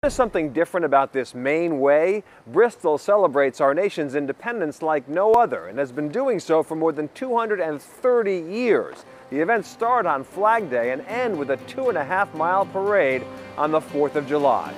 There's something different about this Maine Way. Bristol celebrates our nation's independence like no other and has been doing so for more than 230 years. The events start on Flag Day and end with a 2.5-mile parade on the 4th of July.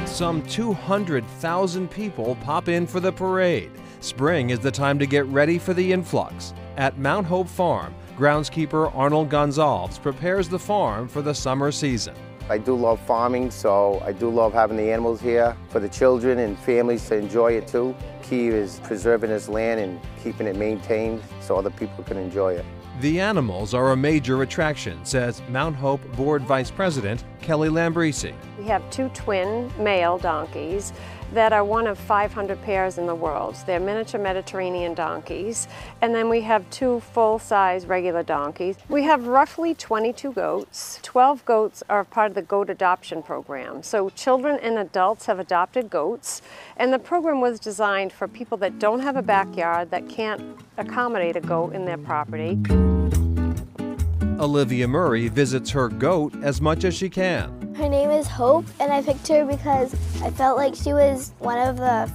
Some 200,000 people pop in for the parade. Spring is the time to get ready for the influx. At Mount Hope Farm, groundskeeper Arnold Gonzalez prepares the farm for the summer season. I do love farming, so I do love having the animals here for the children and families to enjoy it too. Key is preserving this land and keeping it maintained so other people can enjoy it. The animals are a major attraction, says Mount Hope Board Vice President Kelly Lambrisi. We have 2 twin male donkeys that are one of 500 pairs in the world. They're miniature Mediterranean donkeys. And then we have 2 full-size regular donkeys. We have roughly 22 goats. 12 goats are part of the goat adoption program. So children and adults have adopted goats. And the program was designed for people that don't have a backyard, that can't accommodate a goat in their property. Olivia Murray visits her goat as much as she can. Her name is Hope, and I picked her because I felt like she was one of the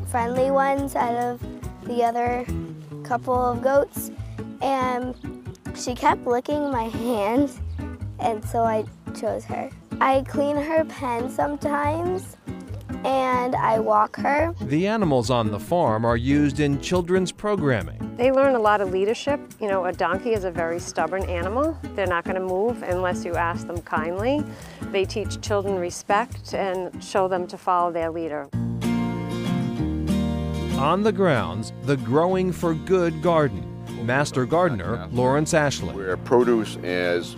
friendly ones out of the other couple of goats. And she kept licking my hand, and so I chose her. I clean her pen sometimes, and I walk her. The animals on the farm are used in children's programming. They learn a lot of leadership. You know, a donkey is a very stubborn animal. They're not going to move unless you ask them kindly. They teach children respect and show them to follow their leader. On the grounds, the Growing for Good garden. Master gardener Lawrence Ashley. Where produce is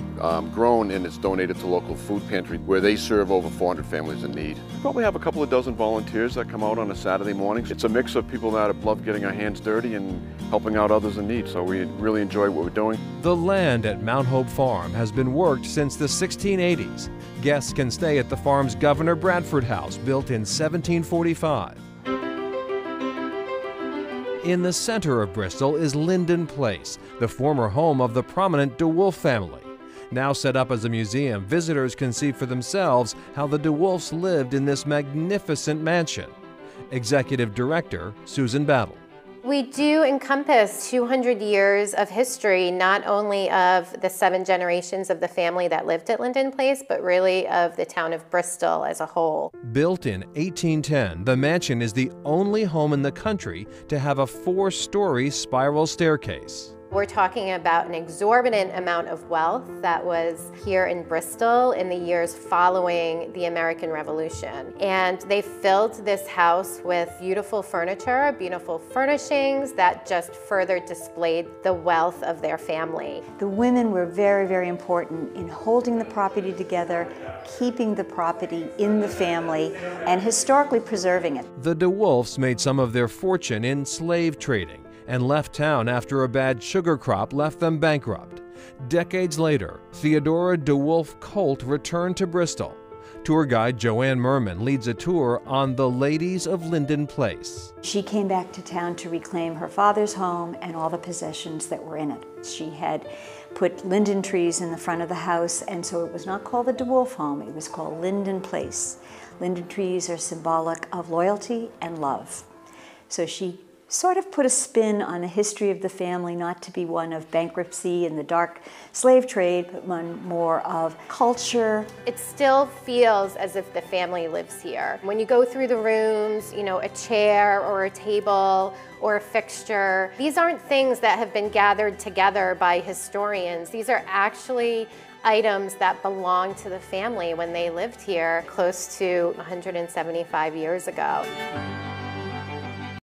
grown and it's donated to local food pantry where they serve over 400 families in need. We probably have a couple of dozen volunteers that come out on a Saturday morning. It's a mix of people that love getting our hands dirty and helping out others in need, so we really enjoy what we're doing. The land at Mount Hope Farm has been worked since the 1680s. Guests can stay at the farm's Governor Bradford House, built in 1745. In the center of Bristol is Linden Place, the former home of the prominent DeWolf family. Now set up as a museum, visitors can see for themselves how the DeWolfs lived in this magnificent mansion. Executive Director Susan Battle. We do encompass 200 years of history, not only of the 7 generations of the family that lived at Linden Place, but really of the town of Bristol as a whole. Built in 1810, the mansion is the only home in the country to have a 4-story spiral staircase. We're talking about an exorbitant amount of wealth that was here in Bristol in the years following the American Revolution. And they filled this house with beautiful furniture, beautiful furnishings that just further displayed the wealth of their family. The women were very, very important in holding the property together, keeping the property in the family, and historically preserving it. The DeWolfs made some of their fortune in slave trading and left town after a bad sugar crop left them bankrupt. Decades later, Theodora DeWolf Colt returned to Bristol. Tour guide Joanne Merman leads a tour on the Ladies of Linden Place. She came back to town to reclaim her father's home and all the possessions that were in it. She had put linden trees in the front of the house, and so it was not called the DeWolf home, it was called Linden Place. Linden trees are symbolic of loyalty and love. So she sort of put a spin on the history of the family, not to be one of bankruptcy and the dark slave trade, but one more of culture. It still feels as if the family lives here. When you go through the rooms, you know, a chair or a table or a fixture, these aren't things that have been gathered together by historians. These are actually items that belong to the family when they lived here close to 175 years ago.